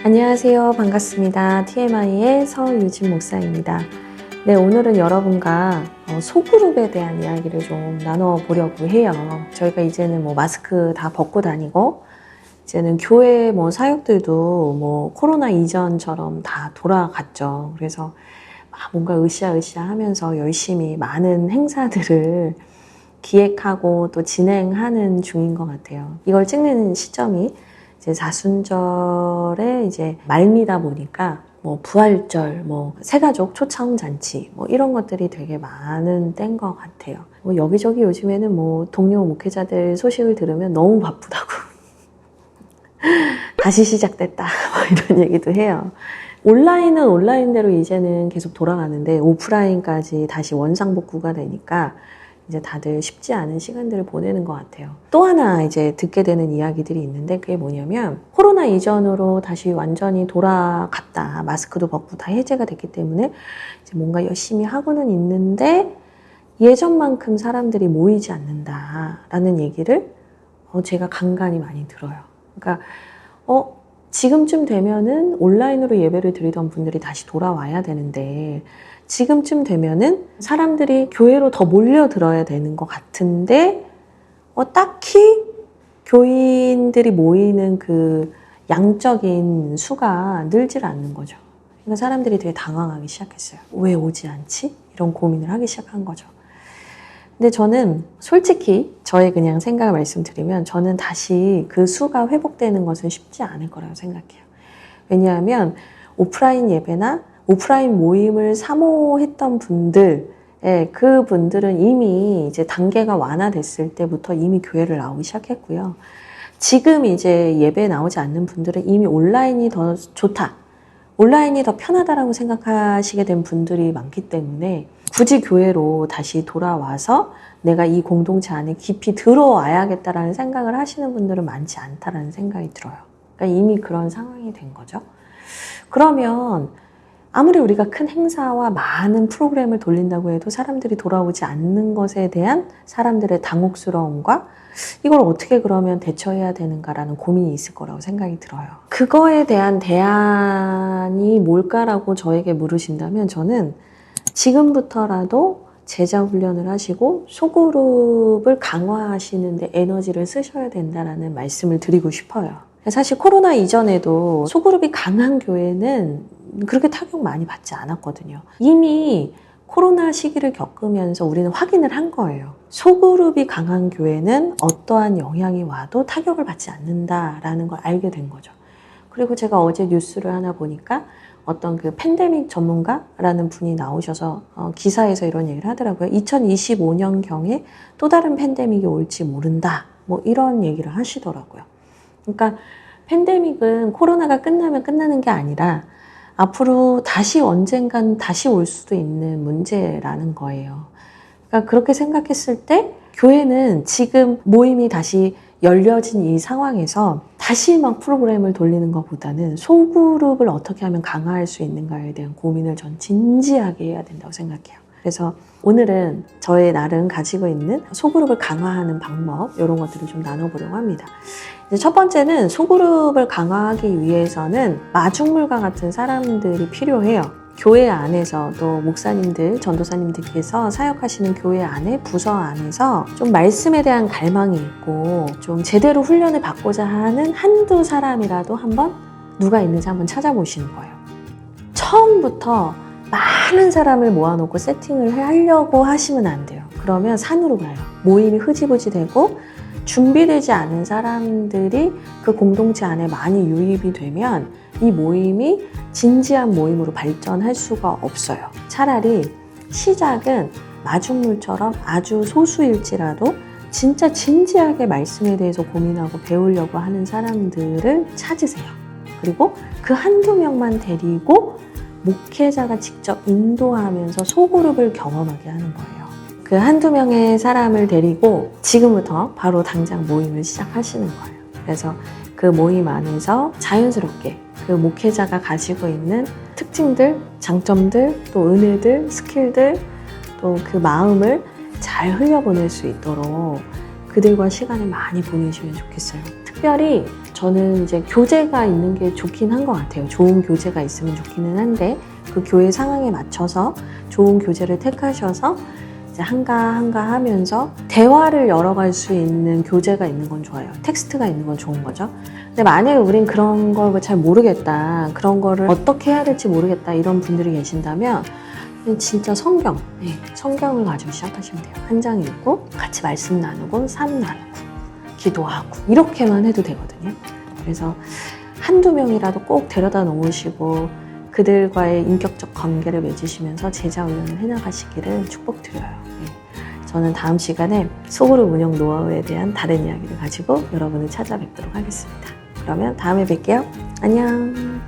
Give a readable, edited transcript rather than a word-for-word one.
안녕하세요. 반갑습니다. TMI의 서유진 목사입니다. 네, 오늘은 여러분과 소그룹에 대한 이야기를 좀 나눠보려고 해요. 저희가 이제는 마스크 다 벗고 다니고, 이제는 교회 사역들도 코로나 이전처럼 다 돌아갔죠. 그래서 뭔가 으쌰으쌰 하면서 열심히 많은 행사들을 기획하고 또 진행하는 중인 것 같아요. 이걸 찍는 시점이 이제 사순절의 이제 말미다 보니까 부활절, 새가족 초청 잔치 이런 것들이 되게 많은 때인 것 같아요. 여기저기 요즘에는 동료 목회자들 소식을 들으면 너무 바쁘다고 다시 시작됐다 이런 얘기도 해요. 온라인은 온라인대로 이제는 계속 돌아가는데 오프라인까지 다시 원상복구가 되니까 이제 다들 쉽지 않은 시간들을 보내는 것 같아요. 또 하나 이제 듣게 되는 이야기들이 있는데 그게 뭐냐면 코로나 이전으로 다시 완전히 돌아갔다. 마스크도 벗고 다 해제가 됐기 때문에 이제 뭔가 열심히 하고는 있는데 예전만큼 사람들이 모이지 않는다라는 얘기를 제가 간간히 많이 들어요. 그러니까 지금쯤 되면은 온라인으로 예배를 드리던 분들이 다시 돌아와야 되는데 지금쯤 되면은 사람들이 교회로 더 몰려들어야 되는 것 같은데 딱히 교인들이 모이는 그 양적인 수가 늘질 않는 거죠. 그러니까 사람들이 되게 당황하기 시작했어요. 왜 오지 않지? 이런 고민을 하기 시작한 거죠. 근데 저는 솔직히 저의 그냥 생각을 말씀드리면 저는 다시 그 수가 회복되는 것은 쉽지 않을 거라고 생각해요. 왜냐하면 오프라인 예배나 오프라인 모임을 사모했던 그분들은 이미 이제 단계가 완화됐을 때부터 이미 교회를 나오기 시작했고요. 지금 이제 예배에 나오지 않는 분들은 이미 온라인이 더 좋다, 온라인이 더 편하다라고 생각하시게 된 분들이 많기 때문에 굳이 교회로 다시 돌아와서 내가 이 공동체 안에 깊이 들어와야겠다라는 생각을 하시는 분들은 많지 않다라는 생각이 들어요. 그러니까 이미 그런 상황이 된 거죠. 그러면 아무리 우리가 큰 행사와 많은 프로그램을 돌린다고 해도 사람들이 돌아오지 않는 것에 대한 사람들의 당혹스러움과 이걸 어떻게 그러면 대처해야 되는가라는 고민이 있을 거라고 생각이 들어요. 그거에 대한 대안이 뭘까라고 저에게 물으신다면 저는 지금부터라도 제자 훈련을 하시고 소그룹을 강화하시는 데 에너지를 쓰셔야 된다는 말씀을 드리고 싶어요. 사실 코로나 이전에도 소그룹이 강한 교회는 그렇게 타격 많이 받지 않았거든요. 이미 코로나 시기를 겪으면서 우리는 확인을 한 거예요. 소그룹이 강한 교회는 어떠한 영향이 와도 타격을 받지 않는다라는 걸 알게 된 거죠. 그리고 제가 어제 뉴스를 하나 보니까 어떤 그 팬데믹 전문가라는 분이 나오셔서 기사에서 이런 얘기를 하더라고요. 2025년경에 또 다른 팬데믹이 올지 모른다. 이런 얘기를 하시더라고요. 그러니까 팬데믹은 코로나가 끝나면 끝나는 게 아니라 앞으로 다시 언젠간 다시 올 수도 있는 문제라는 거예요. 그러니까 그렇게 생각했을 때 교회는 지금 모임이 다시 열려진 이 상황에서 다시 막 프로그램을 돌리는 것보다는 소그룹을 어떻게 하면 강화할 수 있는가에 대한 고민을 전 진지하게 해야 된다고 생각해요. 그래서 오늘은 저의 나름 가지고 있는 소그룹을 강화하는 방법 이런 것들을 좀 나눠보려고 합니다. 첫 번째는 소그룹을 강화하기 위해서는 마중물과 같은 사람들이 필요해요. 교회 안에서도 목사님들, 전도사님들께서 사역하시는 교회 안에, 부서 안에서 좀 말씀에 대한 갈망이 있고 좀 제대로 훈련을 받고자 하는 한두 사람이라도 한번 누가 있는지 한번 찾아보시는 거예요. 처음부터 많은 사람을 모아놓고 세팅을 하려고 하시면 안 돼요. 그러면 산으로 가요. 모임이 흐지부지 되고 준비되지 않은 사람들이 그 공동체 안에 많이 유입이 되면 이 모임이 진지한 모임으로 발전할 수가 없어요. 차라리 시작은 마중물처럼 아주 소수일지라도 진짜 진지하게 말씀에 대해서 고민하고 배우려고 하는 사람들을 찾으세요. 그리고 그 한두 명만 데리고 목회자가 직접 인도하면서 소그룹을 경험하게 하는 거예요. 그 한두 명의 사람을 데리고 지금부터 바로 당장 모임을 시작하시는 거예요. 그래서 그 모임 안에서 자연스럽게 그 목회자가 가지고 있는 특징들, 장점들, 또 은혜들, 스킬들, 또 그 마음을 잘 흘려보낼 수 있도록 그들과 시간을 많이 보내시면 좋겠어요. 특별히 저는 이제 교재가 있는 게 좋긴 한 것 같아요. 좋은 교재가 있으면 좋기는 한데 그 교회 상황에 맞춰서 좋은 교재를 택하셔서 이제 한가 하면서 대화를 열어갈 수 있는 교재가 있는 건 좋아요. 텍스트가 있는 건 좋은 거죠. 근데 만약에 우린 그런 걸 잘 모르겠다, 그런 거를 어떻게 해야 될지 모르겠다 이런 분들이 계신다면 진짜 성경을 가지고 시작하시면 돼요. 한 장 읽고 같이 말씀 나누고 삶 나누고 기도하고 이렇게만 해도 되거든요. 그래서 한두 명이라도 꼭 데려다 놓으시고 그들과의 인격적 관계를 맺으시면서 제자 훈련을 해나가시기를 축복드려요. 저는 다음 시간에 소그룹 운영 노하우에 대한 다른 이야기를 가지고 여러분을 찾아뵙도록 하겠습니다. 그러면 다음에 뵐게요. 안녕.